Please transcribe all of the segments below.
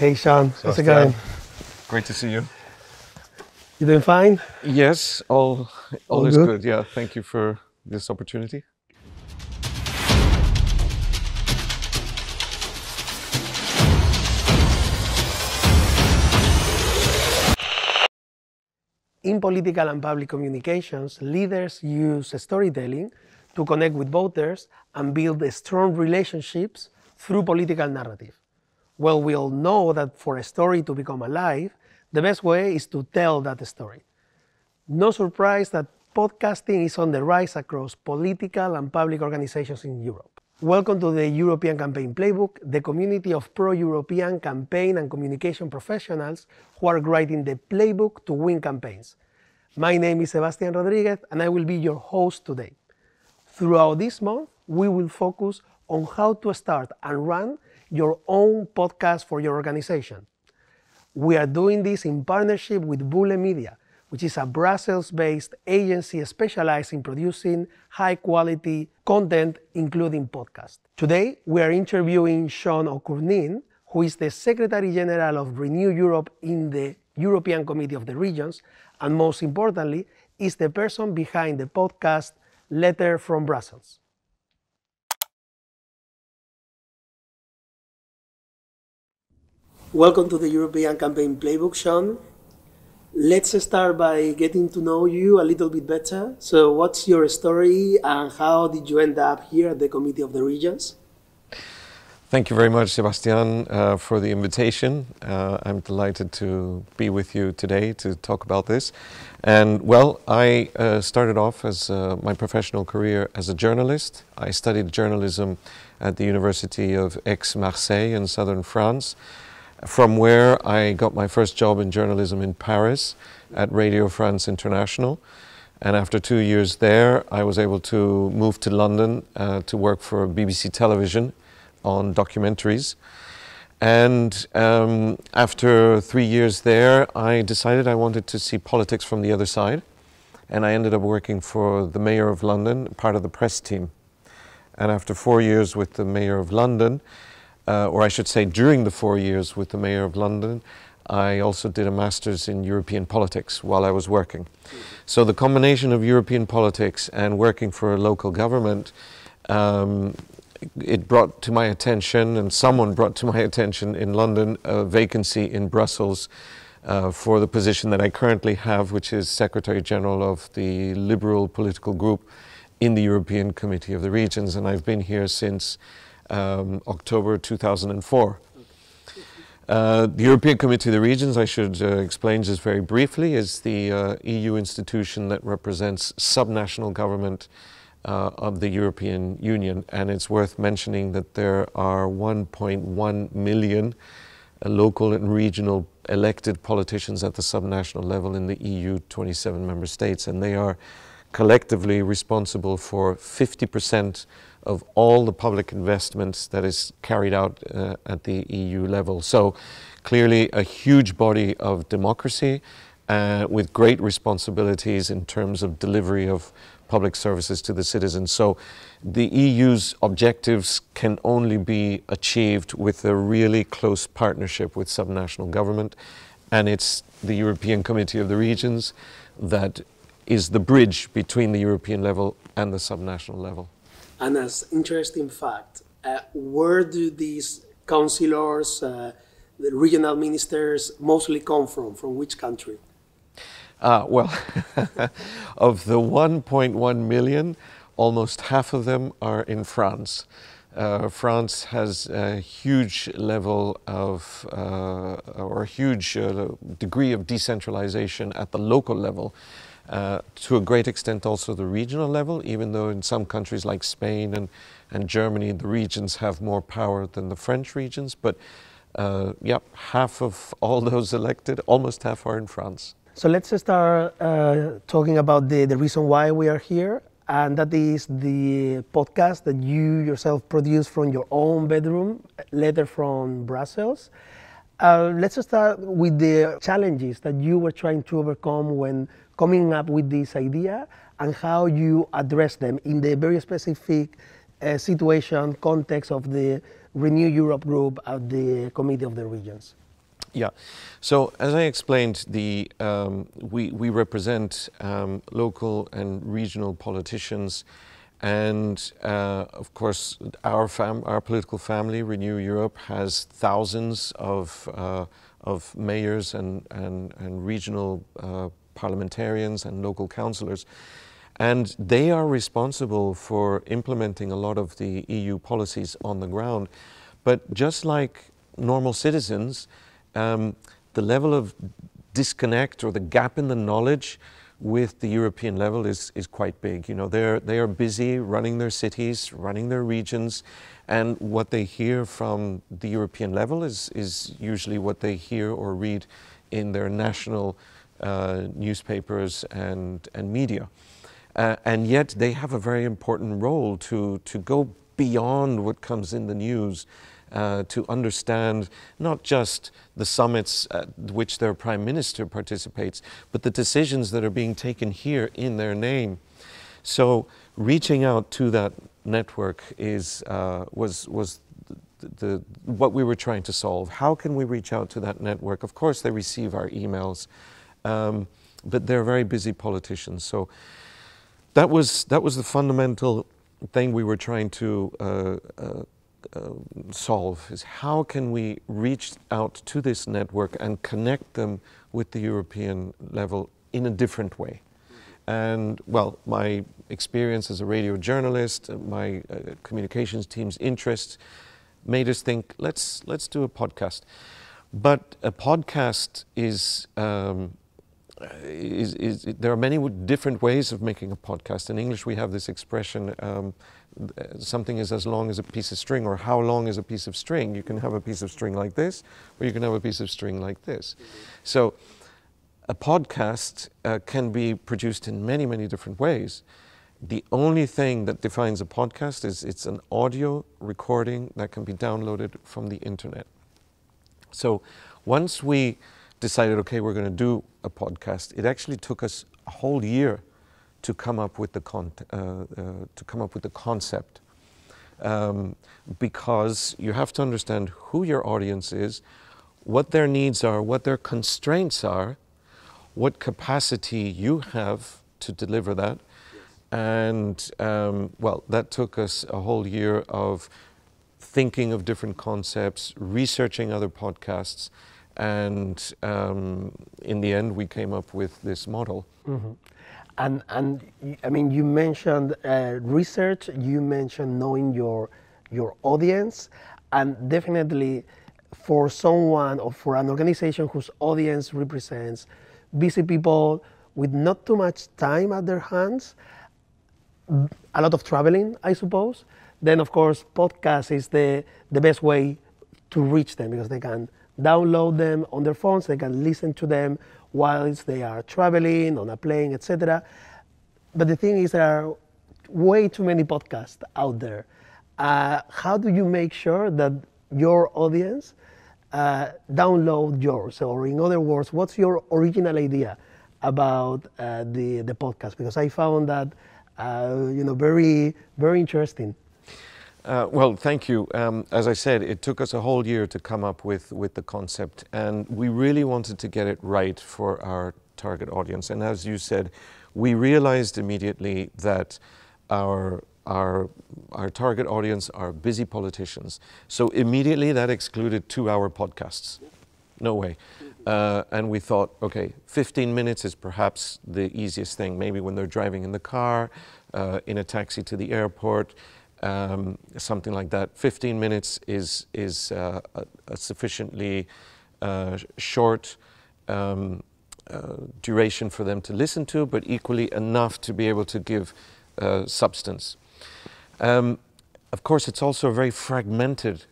Hey Sean, how's it Sebastián, going? great to see you. You doing fine? Yes, all All is good? good. Yeah, thank you for this opportunity. In political and public communications, leaders use storytelling to connect with voters and build strong relationships through political narrative. Well, we all know that for a story to become alive, the best way is to tell that story. No surprise that podcasting is on the rise across political and public organizations in Europe. Welcome to the European Campaign Playbook, the community of pro-European campaign and communication professionals who are writing the playbook to win campaigns. My name is Sebastián Rodríguez and I will be your host today. Throughout this month, we will focus on how to start and run your own podcast for your organization. We are doing this in partnership with Bule Media, which is a Brussels-based agency specialized in producing high-quality content, including podcasts. Today, we are interviewing Sean O'Cournin, who is the Secretary General of Renew Europe in the European Committee of the Regions, and most importantly, is the person behind the podcast Letter from Brussels. Welcome to the European Campaign Playbook, Sean. Let's start by getting to know you a little bit better. So what's your story and how did you end up here at the Committee of the Regions? Thank you very much, Sebastián, for the invitation. I'm delighted to be with you today to talk about this. And well, I started off as my professional career as a journalist. I studied journalism at the University of Aix-Marseille in southern France, from where I got my first job in journalism in Paris at Radio France International. And after 2 years there, I was able to move to London to work for BBC Television on documentaries. And after 3 years there, I decided I wanted to see politics from the other side. And I ended up working for the Mayor of London, part of the press team. And after 4 years with the Mayor of London, or I should say during the 4 years with the Mayor of London, I also did a master's in European politics while I was working. So the combination of European politics and working for a local government, it brought to my attention, and someone brought to my attention in London, a vacancy in Brussels for the position that I currently have, which is Secretary General of the Liberal political group in the European Committee of the Regions, and I've been here since October 2004. The European Committee of the Regions, I should explain just very briefly, is the EU institution that represents subnational government of the European Union, and it's worth mentioning that there are 1.1 million local and regional elected politicians at the subnational level in the EU 27 member states, and they are collectively responsible for 50% of all the public investments that is carried out at the EU level. So clearly a huge body of democracy with great responsibilities in terms of delivery of public services to the citizens. So the EU's objectives can only be achieved with a really close partnership with subnational government, and it's the European Committee of the Regions that is the bridge between the European level and the subnational level. And as interesting fact, where do these councillors, the regional ministers mostly come from? From which country? Well, of the 1.1 million, almost half of them are in France. France has a huge level of, or a huge degree of decentralization at the local level. To a great extent also the regional level, even though in some countries like Spain and Germany, the regions have more power than the French regions. But yeah, half of all those elected, almost half are in France. So let's start talking about the reason why we are here, and that is the podcast that you yourself produce from your own bedroom, Letter from Brussels. Let's start with the challenges that you were trying to overcome when coming up with this idea and how you address them in the very specific situation, context of the Renew Europe group at the Committee of the Regions. Yeah. So as I explained, we represent local and regional politicians, and of course our political family, Renew Europe, has thousands of mayors and regional parliamentarians and local councillors, and they are responsible for implementing a lot of the EU policies on the ground. But just like normal citizens, the level of disconnect or the gap in the knowledge with the European level is quite big. You know, they are busy running their cities, running their regions, and what they hear from the European level is usually what they hear or read in their national newspapers and media. And yet they have a very important role to go beyond what comes in the news, to understand not just the summits at which their prime minister participates, but the decisions that are being taken here in their name. So reaching out to that network was what we were trying to solve. How can we reach out to that network? Of course, they receive our emails, but they're very busy politicians. So that was the fundamental thing we were trying to solve, is how can we reach out to this network and connect them with the European level in a different way. And well, my experience as a radio journalist, my communications team's interests made us think, let's do a podcast. But a podcast is there are many different ways of making a podcast. In English, we have this expression, something is as long as a piece of string, or how long is a piece of string. You can have a piece of string like this, or you can have a piece of string like this. So a podcast can be produced in many, many different ways. The only thing that defines a podcast is it's an audio recording that can be downloaded from the internet. So once we decided, okay, we're going to do a podcast, it actually took us a whole year to come up with the concept, because you have to understand who your audience is, what their needs are, what their constraints are, what capacity you have to deliver that. And well, that took us a whole year of thinking of different concepts, researching other podcasts, and in the end we came up with this model. Mm-hmm. And I mean, you mentioned research, you mentioned knowing your audience, and definitely for someone or for an organization whose audience represents busy people with not too much time at their hands, a lot of traveling, I suppose, then of course podcast is the best way to reach them, because they can download them on their phones, they can listen to them whilst they are traveling, on a plane, etc. But the thing is, there are way too many podcasts out there. How do you make sure that your audience download yours? Or in other words, what's your original idea about the podcast? Because I found that very, very interesting. Well, thank you. As I said, it took us a whole year to come up with the concept, and we really wanted to get it right for our target audience. And as you said, we realized immediately that our target audience are busy politicians. So immediately that excluded 2-hour podcasts. No way. And we thought, okay, 15 minutes is perhaps the easiest thing. Maybe when they're driving in the car, in a taxi to the airport, something like that. 15 minutes is a sufficiently short duration for them to listen to, but equally enough to be able to give substance. Of course, it's also a very fragmented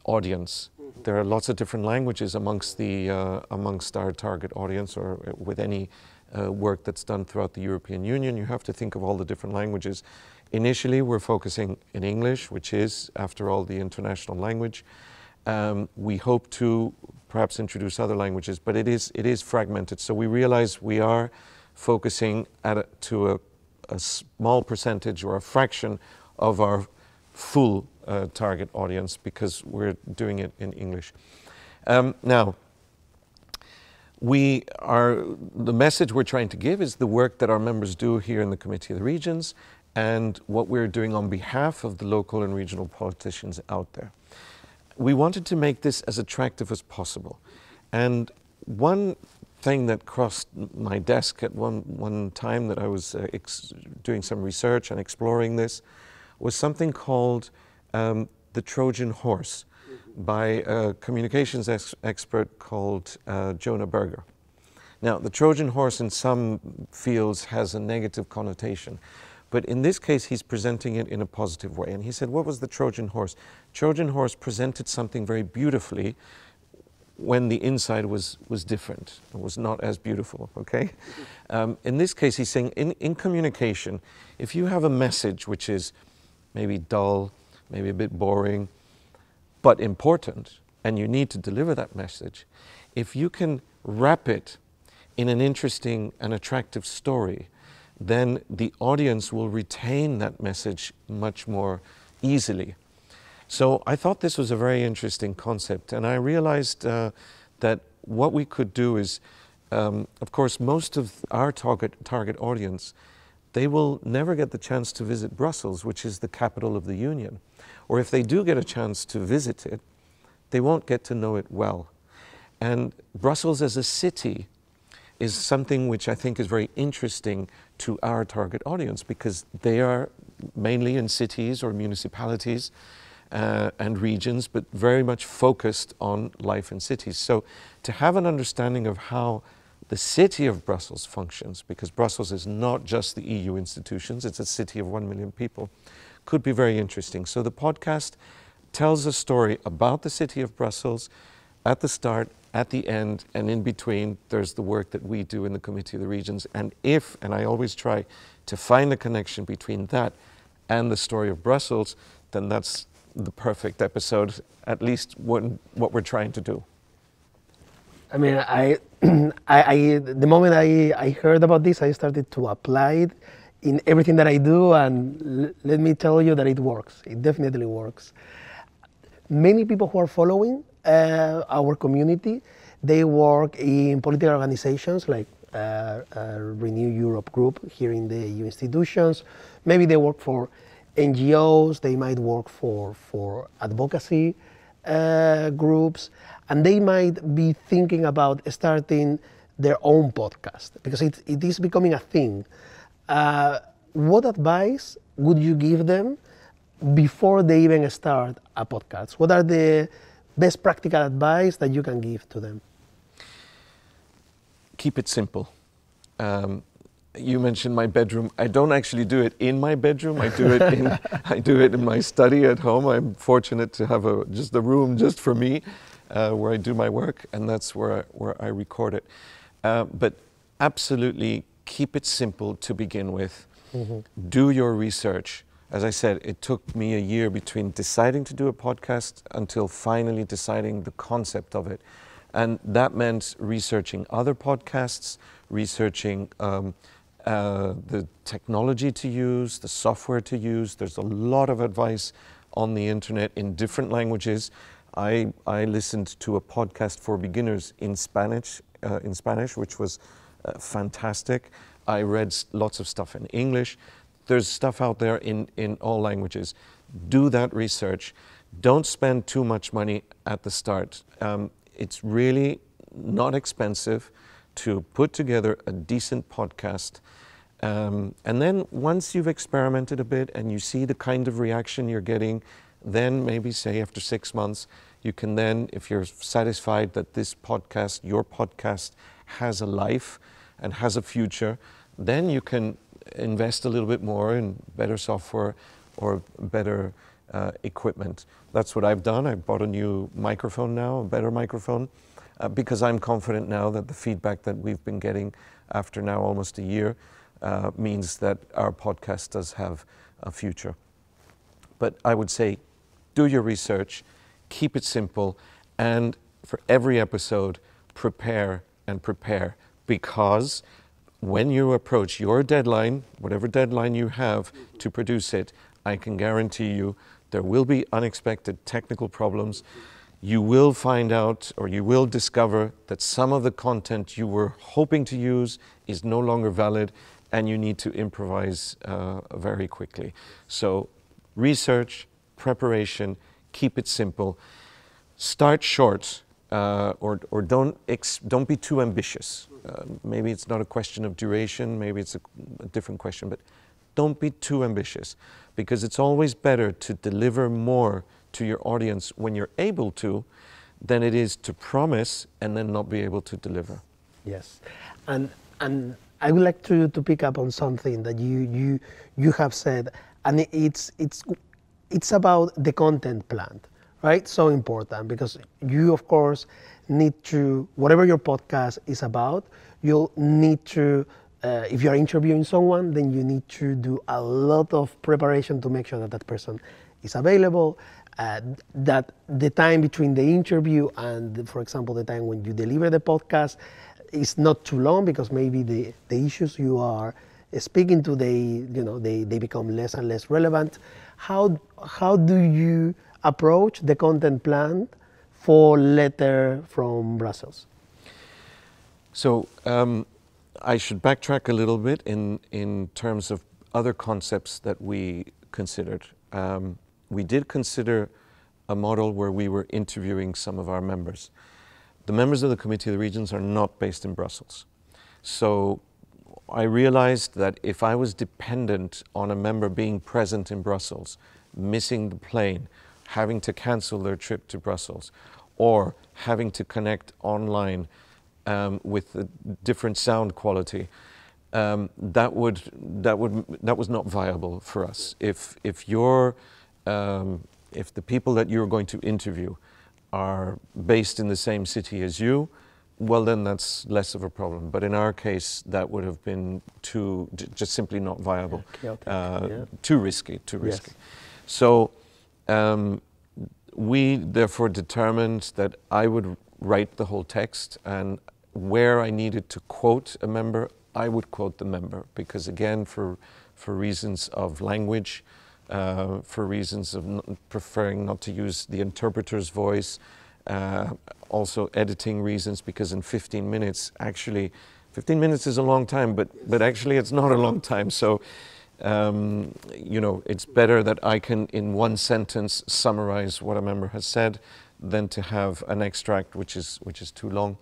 audience. There are lots of different languages amongst our target audience, or with any work that's done throughout the European Union. You have to think of all the different languages. Initially, we're focusing in English, which is, after all, the international language. We hope to perhaps introduce other languages, but it is fragmented. So we realize we are focusing to a small percentage or a fraction of our full target audience, because we're doing it in English. Now, The message we're trying to give is the work that our members do here in the Committee of the Regions and what we're doing on behalf of the local and regional politicians out there. We wanted to make this as attractive as possible. And one thing that crossed my desk at one time that I was doing some research and exploring this was something called the Trojan Horse by a communications expert called Jonah Berger. Now, the Trojan horse in some fields has a negative connotation, but in this case, he's presenting it in a positive way. And he said, what was the Trojan horse? Trojan horse presented something very beautifully when the inside was different, it was not as beautiful, okay? In this case, he's saying in communication, if you have a message which is maybe dull, maybe a bit boring, but important, and you need to deliver that message, if you can wrap it in an interesting and attractive story, then the audience will retain that message much more easily. So I thought this was a very interesting concept, and I realized that what we could do is, of course, most of our target audience, they will never get the chance to visit Brussels, which is the capital of the Union. Or if they do get a chance to visit it, they won't get to know it well. And Brussels as a city is something which I think is very interesting to our target audience, because they are mainly in cities or municipalities and regions, but very much focused on life in cities. So to have an understanding of how the city of Brussels functions, because Brussels is not just the EU institutions, it's a city of 1 million people, could be very interesting. So the podcast tells a story about the city of Brussels at the start, at the end, and in between there's the work that we do in the Committee of the Regions. And I always try to find the connection between that and the story of Brussels, then that's the perfect episode, at least what we're trying to do. I mean, the moment I heard about this, I started to apply it in everything that I do, and let me tell you that it works. It definitely works. Many people who are following our community, they work in political organizations like Renew Europe group here in the EU institutions. Maybe they work for NGOs, they might work for advocacy groups, and they might be thinking about starting their own podcast because it is becoming a thing. What advice would you give them before they even start a podcast? What are the best practical advice that you can give to them? Keep it simple. You mentioned my bedroom. I don't actually do it in my bedroom. I do it in my study at home. I'm fortunate to have just a room just for me, where I do my work, and that's where I record it. But absolutely keep it simple to begin with. Mm-hmm. Do your research. As I said, it took me a year between deciding to do a podcast until finally deciding the concept of it. And that meant researching other podcasts, researching the technology to use, the software to use. There's a lot of advice on the internet in different languages. I listened to a podcast for beginners in Spanish, which was fantastic. I read lots of stuff in English. There's stuff out there in all languages. Do that research. Don't spend too much money at the start. It's really not expensive to put together a decent podcast. And then once you've experimented a bit and you see the kind of reaction you're getting, then maybe say after 6 months, you can then, if you're satisfied that this podcast, your podcast, has a life and has a future, then you can invest a little bit more in better software or better equipment. That's what I've done. I bought a new microphone now, a better microphone, because I'm confident now that the feedback that we've been getting after now almost a year means that our podcast does have a future. But I would say, do your research, keep it simple, and for every episode, prepare and prepare, because when you approach your deadline, whatever deadline you have to produce it, I can guarantee you there will be unexpected technical problems. you will find out, or you will discover, that some of the content you were hoping to use is no longer valid, and you need to improvise very quickly. So research, preparation, keep it simple. Start short, or don't be too ambitious. Maybe it's not a question of duration, maybe it's a different question, but don't be too ambitious, because it's always better to deliver more to your audience when you're able to than it is to promise and then not be able to deliver. Yes, and I would like to pick up on something that you have said, and it's about the content plan, right? So important, because you of course need to, whatever your podcast is about, you'll need to, if you're interviewing someone, then you need to do a lot of preparation to make sure that that person is available, that the time between the interview and, for example, the time when you deliver the podcast is not too long, because maybe the issues you are speaking to, they become less and less relevant. How do you approach the content plan for Letter from Brussels? So I should backtrack a little bit in terms of other concepts that we considered. We did consider a model where we were interviewing some of our members. The members of the Committee of the Regions are not based in Brussels. So I realized that if I was dependent on a member being present in Brussels, missing the plane, having to cancel their trip to Brussels, or having to connect online with a different sound quality, that was not viable for us. If the people that you're going to interview are based in the same city as you, well, then that's less of a problem. But in our case, that would have been just simply not viable, too risky. Yes. So we therefore determined that I would write the whole text, and where I needed to quote a member, I would quote the member, because again, for reasons of language, for reasons of preferring not to use the interpreter's voice, also editing reasons, because in 15 minutes, actually, 15 minutes is a long time, but actually it's not a long time. So, it's better that I can, in one sentence, summarize what a member has said than to have an extract which is too long.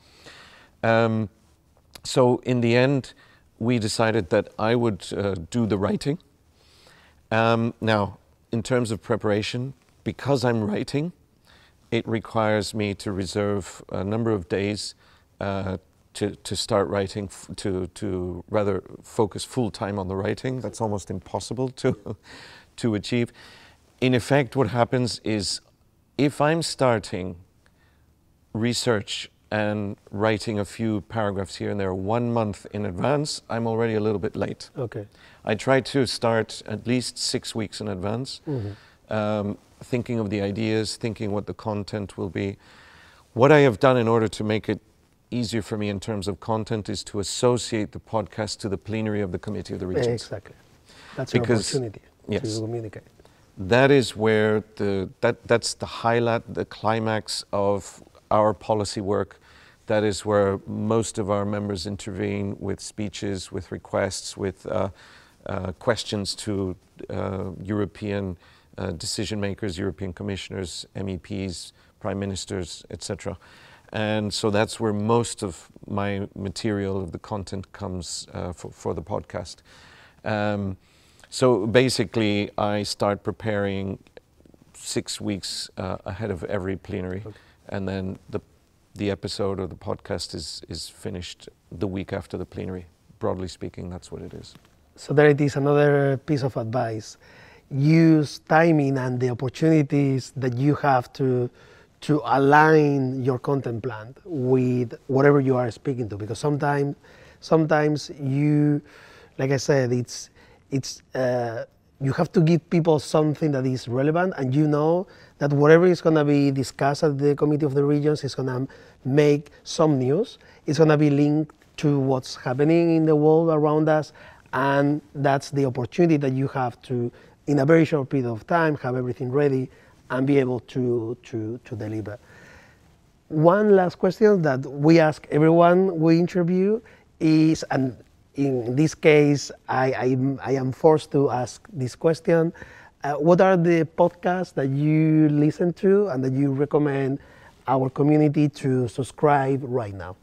So in the end, we decided that I would do the writing. Now, in terms of preparation, because I'm writing, it requires me to reserve a number of days to start writing, to rather focus full time on the writing. That's almost impossible to achieve. In effect, what happens is, if I'm starting research and writing a few paragraphs here and there 1 month in advance, I'm already a little bit late. Okay. I try to start at least 6 weeks in advance, thinking of the ideas, thinking what the content will be. What I have done in order to make it easier for me in terms of content is to associate the podcast to the plenary of the Committee of the Regions. Exactly. That's an opportunity to communicate. That is where that's the highlight, the climax of our policy work. That is where most of our members intervene with speeches, with requests, with questions to European decision makers, European commissioners, MEPs, prime ministers, etc. And so that's where most of my material, of the content, comes for the podcast. So basically, I start preparing 6 weeks ahead of every plenary, and then the episode or the podcast is finished the week after the plenary. Broadly speaking, that's what it is. So there it is, another piece of advice. Use timing and the opportunities that you have to align your content plan with whatever you are speaking to, because sometimes you, like I said, it's you have to give people something that is relevant, and you know that whatever is going to be discussed at the Committee of the Regions is going to make some news. It's going to be linked to what's happening in the world around us, and that's the opportunity that you have to, in a very short period of time, have everything ready and be able to deliver. one last question that we ask everyone we interview is, and in this case, I am forced to ask this question. What are the podcasts that you listen to and that you recommend our community to subscribe right now?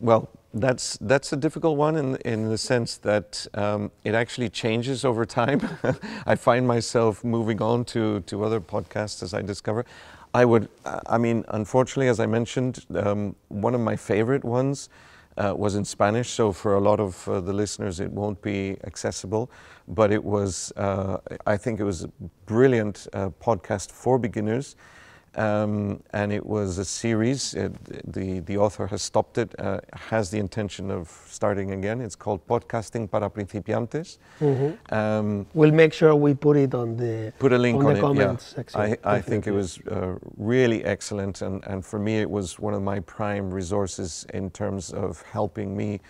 Well, that's a difficult one in the sense that it actually changes over time. I find myself moving on to other podcasts as I discover. I mean, unfortunately, as I mentioned, one of my favorite ones was in Spanish, so for a lot of the listeners it won't be accessible, but it was, I think it was a brilliant podcast for beginners. And it was a series. The author has stopped it, has the intention of starting again. It's called Podcasting para Principiantes. We'll make sure we put it on the Put a link on the it, comments yeah. section. I think it was really excellent, and for me it was one of my prime resources in terms of helping me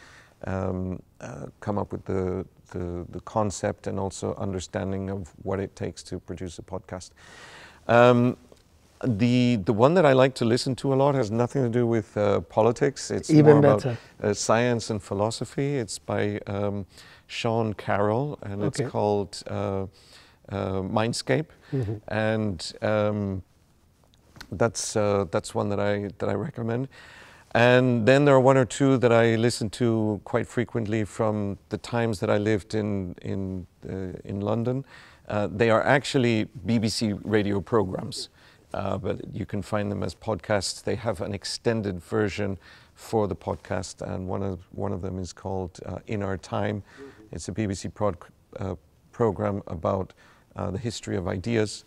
come up with the concept and also understanding of what it takes to produce a podcast. The one that I like to listen to a lot has nothing to do with politics. It's Even more better. about science and philosophy. It's by Sean Carroll, and it's called Mindscape. And that's one that I recommend. And then there are one or two that I listen to quite frequently from the times that I lived in London. They are actually BBC radio programs. But you can find them as podcasts. They have an extended version for the podcast, and one of them is called In Our Time. It's a BBC program about the history of ideas.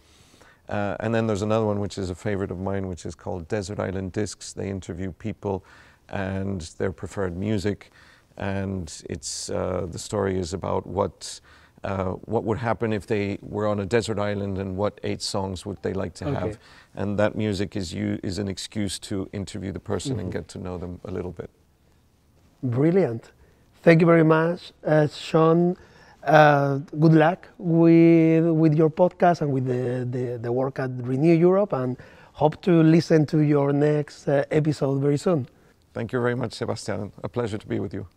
And then there's another one which is a favorite of mine, which is called Desert Island Discs. They interview people and their preferred music, and it's the story is about what would happen if they were on a desert island and what 8 songs would they like to have. And that music is an excuse to interview the person and get to know them a little bit. Brilliant. Thank you very much, Sean. Good luck with your podcast and with the work at Renew Europe, and hope to listen to your next episode very soon. Thank you very much, Sebastián. A pleasure to be with you.